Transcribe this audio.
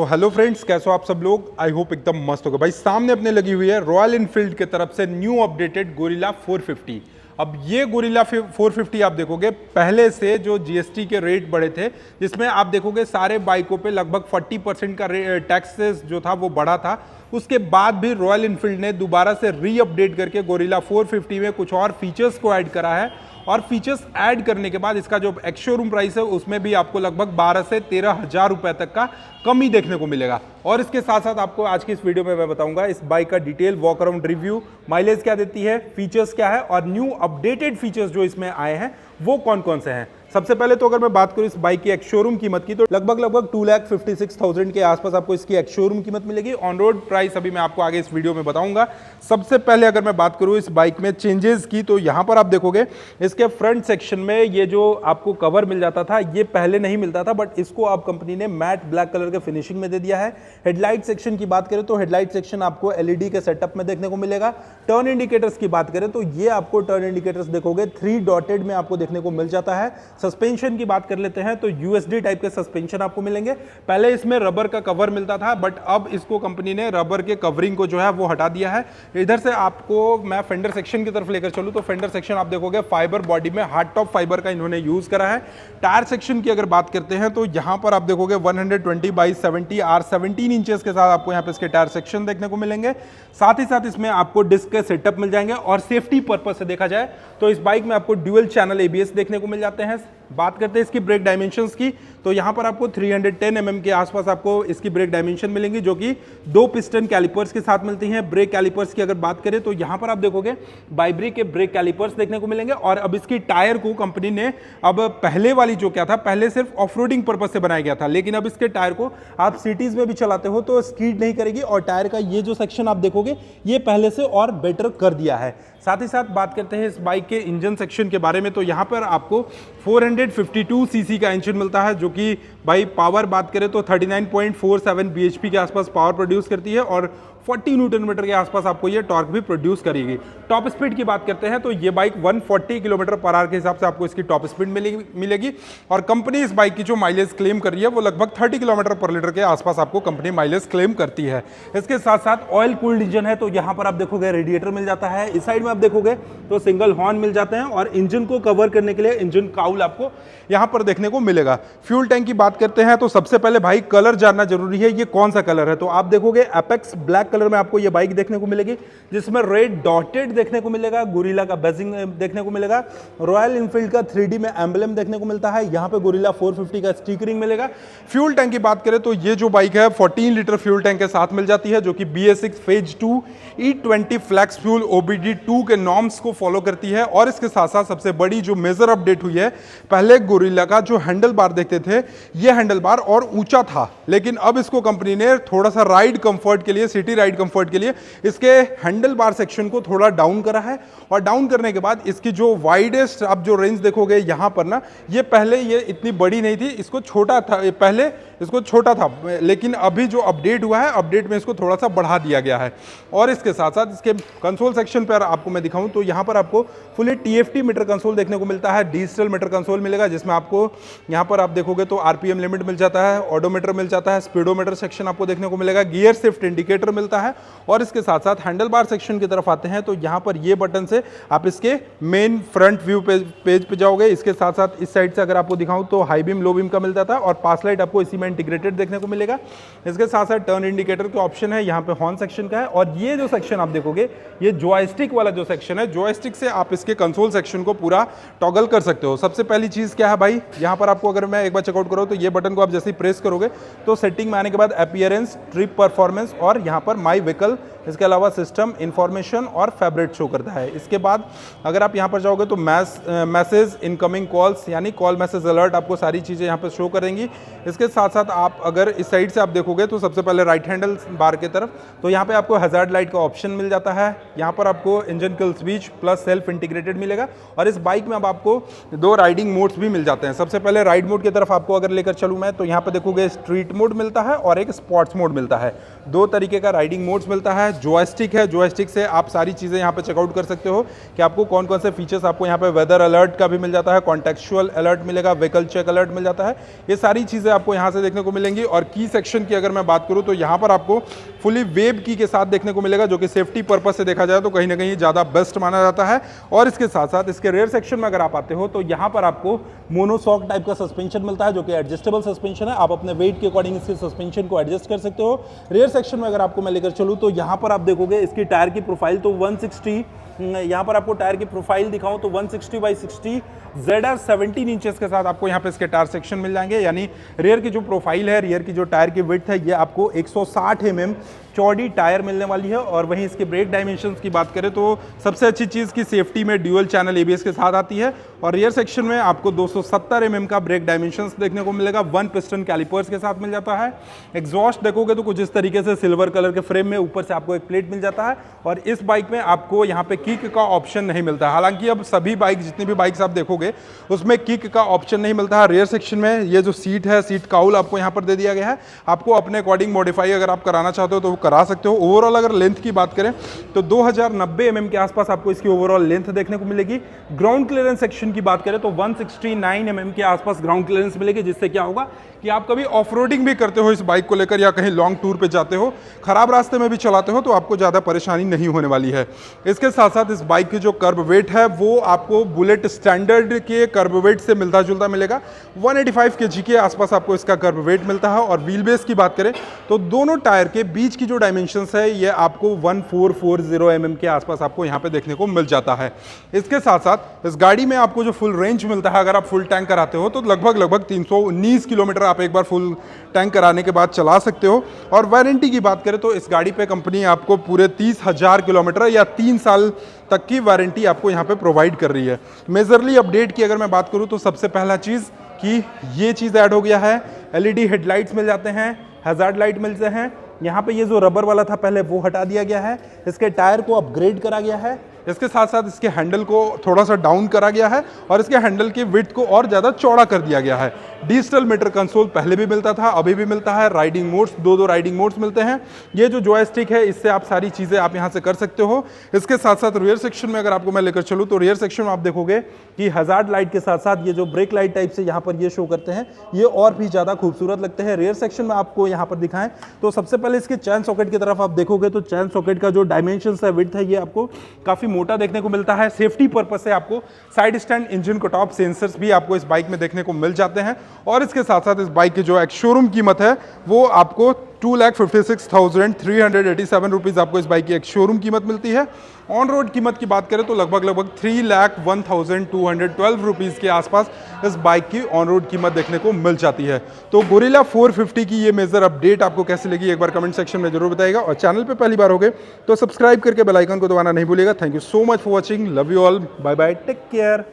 तो hello friends, कैसे हो आप सब लोग। आई होप एकदम मस्त होगा। भाई सामने अपने लगी हुई है रॉयल इनफील्ड की तरफ से न्यू अपडेटेड गोरिल्ला 450। अब ये गोरिल्ला 450 आप देखोगे पहले से जो जीएसटी के रेट बढ़े थे, जिसमें आप देखोगे सारे बाइकों पे लगभग 40% का टैक्सेस जो था वो बढ़ा था। उसके बाद भी रॉयल इनफील्ड ने दोबारा से री अपडेट करके गोरिल्ला 450 में कुछ और फीचर्स को ऐड करा है। और फीचर्स ऐड करने के बाद इसका जो एक्स शोरूम प्राइस है उसमें भी आपको लगभग 12 से 13 हजार रुपए तक का कमी देखने को मिलेगा। और इसके साथ साथ आपको आज की इस वीडियो में मैं बताऊंगा इस बाइक का detail walk around review, mileage क्या देती है, फीचर्स क्या है और न्यू अपडेटेड फीचर्स जो इसमें आए हैं वो कौन कौन से हैं। सबसे पहले तो अगर मैं बात करूं इस बाइक की एक्स शोरूम कीमत की, तो लगभग 2,56,000 के आसपास आपको इसकी एक्स शोरूम कीमत मिलेगी। ऑन रोड प्राइस अभी मैं आपको आगे इस वीडियो में बताऊंगा। सबसे पहले अगर मैं बात करूं इस बाइक में चेंजेस की, तो यहां पर आप देखोगे इसके फ्रंट सेक्शन में ये जो आपको कवर मिल जाता था ये पहले नहीं मिलता था, बट इसको आप कंपनी ने मैट ब्लैक कलर के फिनिशिंग में दे दिया है। हेडलाइट सेक्शन की बात करें तो हेडलाइट सेक्शन आपको एलईडी के सेटअप में देखने को मिलेगा। टर्न इंडिकेटर्स की बात करें तो ये आपको टर्न इंडिकेटर्स देखोगे 3 डॉटेड में आपको देखने को मिल जाता है। सस्पेंशन की बात कर लेते हैं तो यूएसडी टाइप के सस्पेंशन आपको मिलेंगे। पहले इसमें रबर का कवर मिलता था, बट अब इसको कंपनी ने रबर के कवरिंग को जो है वो हटा दिया है। इधर से आपको मैं फेंडर सेक्शन की तरफ लेकर चलूं तो फेंडर सेक्शन आप देखोगे फाइबर बॉडी में हार्ड टॉप फाइबर का इन्होंने यूज करा है। टायर सेक्शन की अगर बात करते हैं तो यहां पर आप देखोगे 120/70 R17 इंचेस के साथ आपको यहां पे इसके टायर सेक्शन देखने को मिलेंगे। साथ ही साथ इसमें आपको डिस्क के सेटअप मिल जाएंगे। और सेफ्टी पर्पस से देखा जाए तो इस बाइक में आपको ड्यूअल चैनल एबीएस देखने को मिल जाते हैं। बात करते हैं इसकी ब्रेक डायमेंशंस की, तो यहां पर आपको 310 mm के आसपास आपको इसकी ब्रेक डायमेंशन मिलेंगी, जो कि 2 पिस्टन कैलिपर्स के साथ मिलती हैं। ब्रेक कैलिपर्स की अगर बात करें तो यहां पर आप देखोगे बाइब्रेक के ब्रेक कैलिपर्स देखने को मिलेंगे। और अब इसकी टायर को कंपनी ने अब पहले वाली जो क्या था, पहले सिर्फ ऑफ रोडिंग पर्पज से बनाया गया था, लेकिन अब इसके टायर को आप सिटीज में भी चलाते हो तो स्कीड नहीं करेगी। और टायर का ये जो सेक्शन आप देखोगे ये पहले से और बेटर कर दिया है। साथ ही साथ बात करते हैं इस बाइक के इंजन सेक्शन के बारे में, तो यहां पर आपको 452 सीसी का इंजन मिलता है, जो कि भाई पावर बात करें तो 39.47 bhp के आसपास पावर प्रोड्यूस करती है और 40 न्यूटन मीटर के आसपास आपको ये टॉर्क भी प्रोड्यूस करेगी। टॉप स्पीड की बात करते हैं तो ये बाइक 140 किलोमीटर पर आवर के हिसाब से आपको इसकी टॉप स्पीड मिलेगी। और कंपनी इस बाइक की जो माइलेज क्लेम कर रही है वो लगभग 30 किलोमीटर पर लीटर के आसपास आपको कंपनी माइलेज क्लेम करती है। इसके साथ साथ ऑयल कूल्ड इंजन है, तो यहाँ पर आप देखोगे रेडिएटर मिल जाता है। इस साइड में आप देखोगे तो सिंगल हॉर्न मिल जाते हैं और इंजन को कवर करने के लिए इंजन काउल आपको यहाँ पर देखने को मिलेगा। फ्यूल टैंक की बात करते हैं तो सबसे पहले भाई कलर जानना जरूरी है, ये कौन सा कलर है। तो आप देखोगे एपेक्स ब्लैक कलर में आपको ये बाइक देखने को मिलेगी, जिसमें रेड डॉटेड देखने को मिलेगा, गोरिल्ला का बैजिंग देखने को मिलेगा, रॉयल इनफील्ड का 3D में एम्बलम देखने को मिलता है, यहाँ पे गोरिल्ला 450 का स्टिकरिंग मिलेगा। फ्यूल टैंक की बात करें तो ये जो बाइक है 14 लीटर फ्यूल टैंक के साथ मिल जाती है, जो कि BS6 phase 2 E20 flex fuel OBD2 के नॉर्म्स को फॉलो करती है। और इसके साथ साथ सबसे बड़ी जो मेजर अपडेट हुई है, पहले गोरिल्ला का जो हैंडल बार देखते थे ये हैंडल बार और ऊंचा था, लेकिन अब इसको कंपनी ने थोड़ा सा राइड कंफर्ट के लिए, सिटी राइड कंफर्ट के लिए इसके हैंडल बार सेक्शन को थोड़ा डाउन करा है। और डाउन करने के बाद इसकी जो वाइडेस्ट आप जो रेंज देखोगे यहां पर ना, ये पहले ये इतनी बड़ी नहीं थी, इसको छोटा था, पहले इसको छोटा था, लेकिन अभी जो अपडेट हुआ है अपडेट में इसको थोड़ा सा बढ़ा दिया गया है। और इसके साथ साथ इसके कंसोल सेक्शन पर आपको मैं दिखाऊं तो यहां पर आपको फुली TFT मीटर कंसोल देखने को मिलता है, डिजिटल मीटर कंसोल मिलेगा, जिसमें आपको यहां पर आप देखोगे तो RPM लिमिट मिल जाता है, ऑडोमीटर मिल जाता है, स्पीडोमीटर सेक्शन आपको देखने को मिलेगा, गियर शिफ्ट इंडिकेटर मिलता है। और इसके साथ साथ हैंडल बार सेक्शन की तरफ आते हैं तो यहां पर ये बटन से आप इसके मेन फ्रंट व्यू पेज पे जाओगे। इसके साथ साथ इस साइड से अगर आपको दिखाऊं तो हाई बीम लो बीम का मिल जाता है और पास लाइट आपको इसी में इंटीग्रेटेड देखने को मिलेगा। इसके साथ साथ टर्न इंडिकेटर का ऑप्शन है, यहाँ पे हॉर्न सेक्शन का है। और ये जो सेक्शन आप देखोगे ये जॉयस्टिक वाला जो सेक्शन है, जॉयस्टिक से आप इसके कंसोल सेक्शन को पूरा टॉगल कर सकते हो। सबसे पहली चीज क्या है भाई, यहाँ पर आपको अगर मैं एक बार चेकआउट करो तो ये बटन को आप जैसे ही प्रेस करोगे तो सेटिंग में आने के बाद अपीयरेंस, ट्रिप परफॉर्मेंस और यहाँ पर माई व्हीकल, इसके अलावा सिस्टम इंफॉर्मेशन और फेवरेट शो करता है। इसके बाद अगर आप यहाँ पर जाओगे तो मैसेज, इनकमिंग कॉल्स यानी कॉल मैसेज अलर्ट, आपको सारी चीज़ें यहाँ पर शो करेंगी। इसके साथ साथ आप अगर इस साइड से आप देखोगे तो सबसे पहले राइट हैंडल बार की तरफ तो यहाँ पे आपको हजार्ड लाइट का ऑप्शन मिल जाता है। यहाँ पर आपको engine kill switch plus self integrated मिलेगा। और इस बाइक में अब आपको 2 राइडिंग मोड्स भी मिल जाते हैं। सबसे पहले राइड मोड की तरफ आपको अगर लेकर चलूँ मैं तो यहाँ पर देखोगे स्ट्रीट मोड मिलता है और एक स्पोर्ट्स मोड मिलता है। दो तरीके का राइडिंग मोड्स मिलता है, जॉयस्टिक है, जॉयस्टिक से आप सारी चीज़ें यहाँ पे चेकआउट कर सकते हो कि आपको कौन कौन से फीचर्स आपको यहाँ पे वेदर अलर्ट का भी मिल जाता है, कॉन्टेक्चुअल अलर्ट मिलेगा, व्हीकल चेक अलर्ट मिल जाता है, ये सारी चीज़ें आपको यहाँ से देखने को मिलेंगी। और की सेक्शन की अगर मैं बात करूँ तो यहाँ पर आपको फुली वेब की के साथ देखने को मिलेगा, जो कि सेफ्टी पर्पज से देखा जाए तो कहीं ना कहीं ज़्यादा बेस्ट माना जाता है। और इसके साथ साथ इसके रेयर सेक्शन में अगर आप आते हो तो यहाँ पर आपको मोनोशॉक टाइप का सस्पेंशन मिलता है, जो कि एडजस्टेबल सस्पेंशन है। आप अपने वेट के अकॉर्डिंग इसके सस्पेंशन को एडजस्ट कर सकते हो। रेयर सेक्शन में अगर आपको मैं लेकर चलूँ तो यहाँ पर आप देखोगे इसकी टायर की प्रोफाइल तो 160, यहाँ पर आपको टायर की प्रोफाइल दिखाऊं तो 160/60 ZR 17 इंचेस के साथ आपको यहाँ पे इसके टायर सेक्शन मिल जाएंगे। यानी रियर की जो प्रोफाइल है, रियर की जो टायर की विड्थ है, ये आपको 160 mm चौड़ी टायर मिलने वाली है। और वहीं इसके ब्रेक डायमेंशंस की बात करें तो सबसे अच्छी चीज़ की सेफ्टी में ड्यूअल चैनल ABS के साथ आती है। और रियर सेक्शन में आपको 270 mm का ब्रेक डायमेंशंस देखने को मिलेगा, 1 पिस्टन कैलिपर्स के साथ मिल जाता है। एग्जॉस्ट देखोगे तो कुछ इस तरीके से सिल्वर कलर के फ्रेम में ऊपर से आपको एक प्लेट मिल जाता है। और इस बाइक में आपको यहाँ पे किक का ऑप्शन नहीं मिलता है। हालांकि अब सभी बाइक, जितनी भी बाइक्स आप देखोगे उसमें किक का ऑप्शन नहीं मिलता है। रियर सेक्शन में ये जो सीट है, सीट काउल आपको यहाँ पर दे दिया गया है। आपको अपने अकॉर्डिंग मॉडिफाई अगर आप कराना चाहते हो तो वो करा सकते हो। ओवरऑल अगर लेंथ की बात करें तो 2090 mm के आसपास आपको इसकी ओवरऑल लेंथ देखने को मिलेगी। ग्राउंड क्लियरेंस सेक्शन की बात करें तो 169 mm के आसपास ग्राउंड क्लियरेंस मिलेगी, जिससे क्या होगा कि आप कभी ऑफ रोडिंग भी करते हो इस बाइक को लेकर या कहीं लॉन्ग टूर पे जाते हो, खराब रास्ते में भी चलाते हो तो आपको ज़्यादा परेशानी नहीं होने वाली है। इसके साथ साथ इस बाइक की जो कर्ब वेट है वो आपको बुलेट स्टैंडर्ड के कर्ब वेट से मिलता जुलता मिलेगा। 185 kg के आसपास आपको इसका कर्ब वेट मिलता है। और व्हील बेस की बात करें तो दोनों टायर के बीच की जो डायमेंशंस है ये आपको 1440 mm के आसपास आपको यहाँ पे देखने को मिल जाता है। इसके साथ साथ इस गाड़ी में आपको जो फुल रेंज मिलता है, अगर आप फुल टैंक कराते हो तो लगभग 319 किलोमीटर आप एक बार फुल टैंक कराने के बाद चला सकते हो। और वारंटी की बात करें तो इस गाड़ी पे कंपनी आपको पूरे 30,000 किलोमीटर या 3 साल तक की वारंटी आपको यहाँ पे प्रोवाइड कर रही है। मेजरली अपडेट की अगर मैं बात करूँ तो सबसे पहला चीज़ कि ये चीज़ ऐड हो गया है, LED हेडलाइट्स मिल जाते हैं, हैजार्ड लाइट मिलते हैं। यहाँ पे ये जो रबर वाला था पहले वो हटा दिया गया है। इसके टायर को अपग्रेड करा गया है। इसके साथ साथ इसके हैंडल को थोड़ा सा डाउन करा गया है और इसके हैंडल की विड्थ को और ज़्यादा चौड़ा कर दिया गया है। डिजिटल मीटर कंसोल पहले भी मिलता था, अभी भी मिलता है। राइडिंग मोड्स, दो राइडिंग मोड्स मिलते हैं। ये जो जॉयस्टिक है इससे आप सारी चीज़ें आप यहाँ से कर सकते हो। इसके साथ साथ रियर सेक्शन में अगर आपको मैं लेकर चलूँ तो रियर सेक्शन में आप देखोगे कि हजार्ड लाइट के साथ साथ ये जो ब्रेक लाइट टाइप से यहाँ पर ये शो करते हैं, ये और भी ज़्यादा खूबसूरत लगते हैं। रियर सेक्शन में आपको यहाँ पर दिखाएं तो सबसे पहले इसके चैन सॉकेट की तरफ आप देखोगे तो चैन सॉकेट का जो डायमेंशन है, विड्थ है, ये आपको काफ़ी मोटा देखने को मिलता है। सेफ्टी पर्पस से आपको साइड स्टैंड, इंजन को टॉप सेंसर्स भी आपको इस बाइक में देखने को मिल जाते हैं। और इसके साथ साथ इस बाइक की जो एक शोरूम कीमत है वो आपको 2,56,387 रुपीज़ आपको इस बाइक की एक शोरूम कीमत मिलती है। ऑन रोड कीमत की बात करें तो लगभग 3,01,212 रुपीज़ के आसपास इस बाइक की ऑन रोड कीमत देखने को मिल जाती है। तो गोरिल्ला 450 की ये मेजर अपडेट आपको कैसी लगी एक बार कमेंट सेक्शन में जरूर बताइएगा। और चैनल पे पहली बार हो गए तो सब्सक्राइब करके बेल आइकन को दबाना नहीं भूलिएगा। Thank you so much for watching, love you all, bye bye, take care.